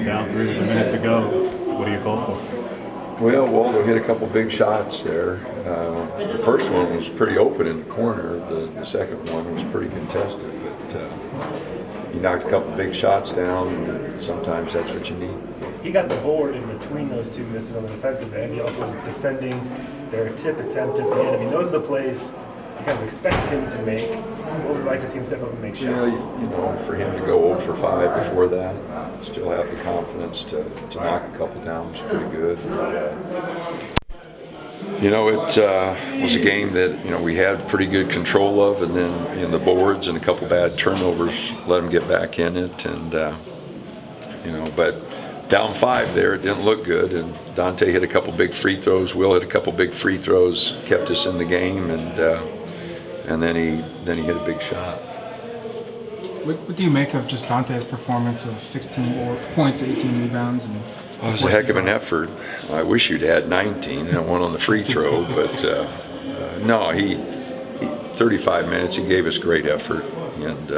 down 3 with a minute to go. What do you call for? Well, Waldo hit a couple big shots there. The first one was pretty open in the corner. The second one was pretty contested, but he knocked a couple big shots down, and sometimes that's what you need. He got the board in between those two misses on the defensive end. He also was defending their tip attempt at the end. I mean, those are the plays you kind of expect him to make. What was it like to see him step up and make shots? Yeah, for him to go 0 for 5 before that, still have the confidence to knock a couple down was pretty good. It was a game that, we had pretty good control of, and then the boards and a couple bad turnovers let them get back in it. And, but down 5 there, it didn't look good. And Dante hit a couple big free throws. Will hit a couple big free throws, kept us in the game, and then he hit a big shot. What do you make of just Dante's performance of 16 points, 18 rebounds? And it was a heck of an effort. I wish you'd had 19 and one on the free throw, but no, he 35 minutes, he gave us great effort. And,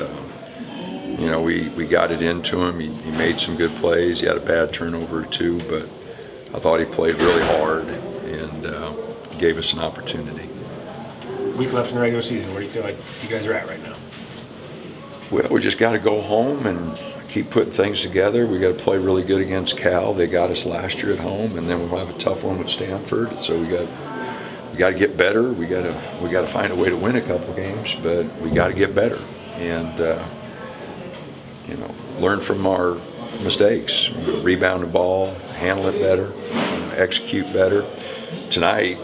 we got it into him. He made some good plays. He had a bad turnover or two, but I thought he played really hard and gave us an opportunity. Week left in the regular season. Where do you feel like you guys are at right now? Well, we just got to go home and keep putting things together. We got to play really good against Cal. They got us last year at home, and then we'll have a tough one with Stanford. So we got to get better. We got to find a way to win a couple games, but we got to get better and learn from our mistakes. Rebound the ball, handle it better, execute better. Tonight,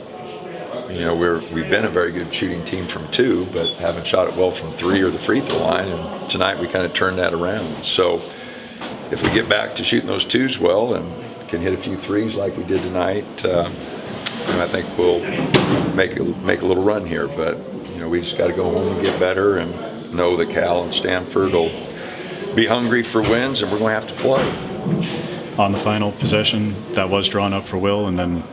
we've been a very good shooting team from 2, but haven't shot it well from 3 or the free throw line. And tonight we kind of turned that around. So if we get back to shooting those 2s well and can hit a few 3s like we did tonight, I think we'll make a little run here. But we just got to go home and get better and know that Cal and Stanford will be hungry for wins, and we're going to have to play. On the final possession, that was drawn up for Will, and then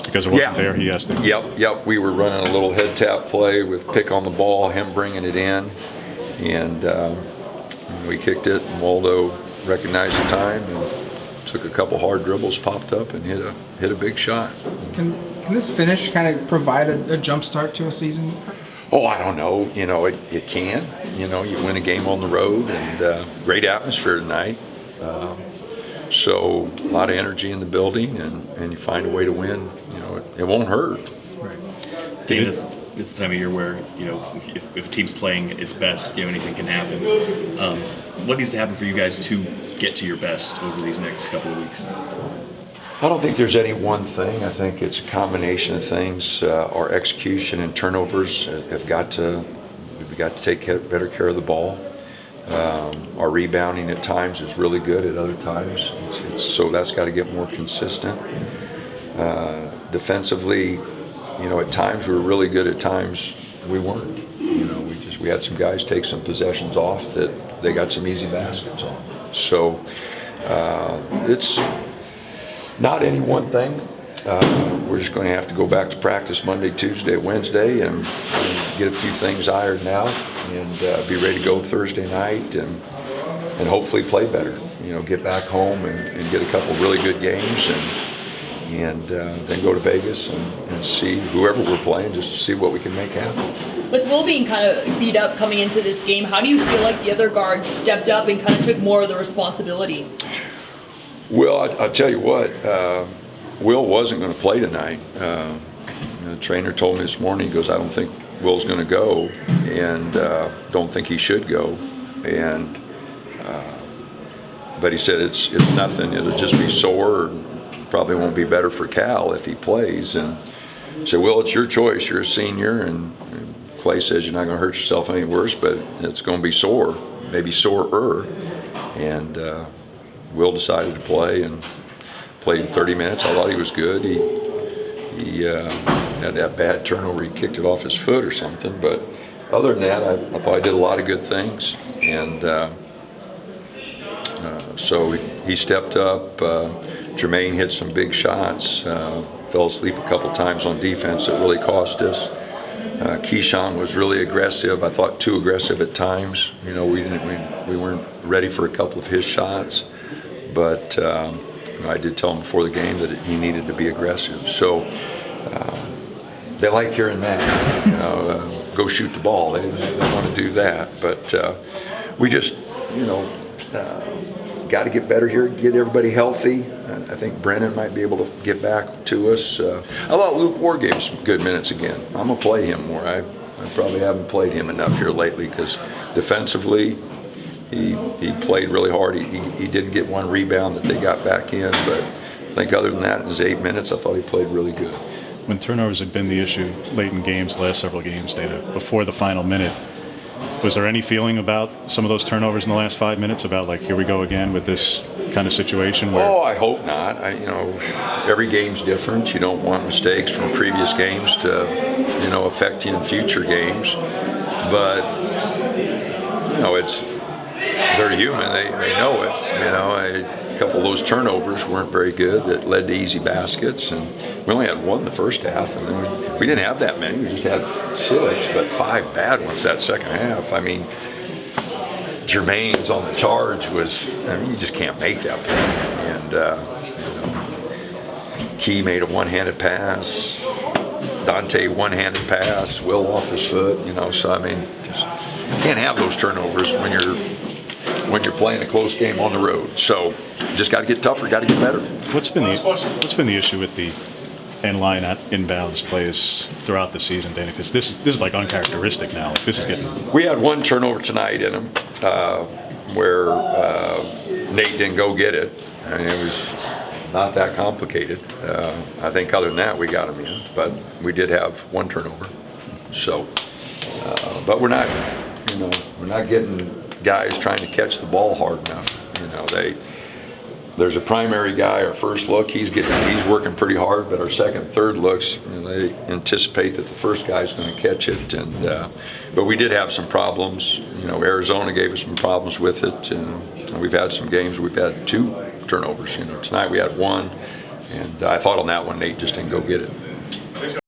because it wasn't there, he asked him. Yep. We were running a little head tap play with pick on the ball, him bringing it in, and we kicked it, and Waldo recognized the time and took a couple hard dribbles, popped up, and hit a big shot. Can this finish kind of provide a jump start to a season? Oh, I don't know. It can. You win a game on the road, and great atmosphere tonight. So a lot of energy in the building, and you find a way to win. It won't hurt. Right. Dana, it's the time of year where if a team's playing its best, anything can happen. What needs to happen for you guys to get to your best over these next couple of weeks? I don't think there's any one thing. I think it's a combination of things. Our execution and turnovers we've got to take better care of the ball. Our rebounding at times is really good. At other times, so that's got to get more consistent. Defensively, at times we were really good. At times we weren't. We had some guys take some possessions off that they got some easy baskets on. So it's not any one thing. We're just going to have to go back to practice Monday, Tuesday, Wednesday, and get a few things ironed out, and be ready to go Thursday night, and hopefully play better. Get back home and get a couple really good games, and then go to Vegas and see whoever we're playing, just to see what we can make happen. With Will being kind of beat up coming into this game, how do you feel like the other guards stepped up and kind of took more of the responsibility? Well, I'll tell you what, Will wasn't going to play tonight. The trainer told me this morning, he goes, I don't think Will's going to go, and don't think he should go. And but he said it's nothing. It'll just be sore. Probably won't be better for Cal if he plays. And I said, Will, it's your choice. You're a senior, and Clay says you're not going to hurt yourself any worse, but it's going to be sore, maybe sorer. And Will decided to play and played 30 minutes. I thought he was good. He had that bad turnover. He kicked it off his foot or something. But other than that, I thought I did a lot of good things. And so he stepped up. Jermaine hit some big shots. Fell asleep a couple times on defense that really cost us. Keyshawn was really aggressive. I thought too aggressive at times. We weren't ready for a couple of his shots. but I did tell him before the game that he needed to be aggressive. So they like hearing that. Go shoot the ball. They want to do that, but we just got to get better here, get everybody healthy. I think Brennan might be able to get back to us. I thought Luke Ward gave some good minutes again. I'm going to play him more. I probably haven't played him enough here lately because defensively he played really hard. He didn't get one rebound that they got back in, but I think other than that, in his 8 minutes, I thought he played really good. When turnovers had been the issue late in games, the last several games, Dana, before the final minute, was there any feeling about some of those turnovers in the last 5 minutes about like, here we go again with this kind of situation where? Oh, I hope not. Every game's different. You don't want mistakes from previous games to, affect you in future games. But, they're human. They know it. A couple of those turnovers weren't very good that led to easy baskets, and we only had one in the first half, and then we didn't have that many. We just had 6, but 5 bad ones that second half. I mean, Jermaine's on the charge you just can't make that play. And Key made a one-handed pass. Dante one-handed pass. Will off his foot. So I mean, just can't have those turnovers when you're playing a close game on the road. So just got to get tougher, got to get better. What's been the issue with the end line at inbounds plays throughout the season, Dana? Because this is like uncharacteristic now. Like, this is getting. We had one turnover tonight in them where Nate didn't go get it. I mean, it was not that complicated. I think other than that, we got him in, but we did have one turnover. So, but we're not getting guys trying to catch the ball hard enough. There's a primary guy. Our first look, he's working pretty hard, but our second, third looks, they anticipate that the first guy's going to catch it. And but we did have some problems. Arizona gave us some problems with it. And we've had some games we've had 2 turnovers. Tonight we had 1, and I thought on that one Nate just didn't go get it.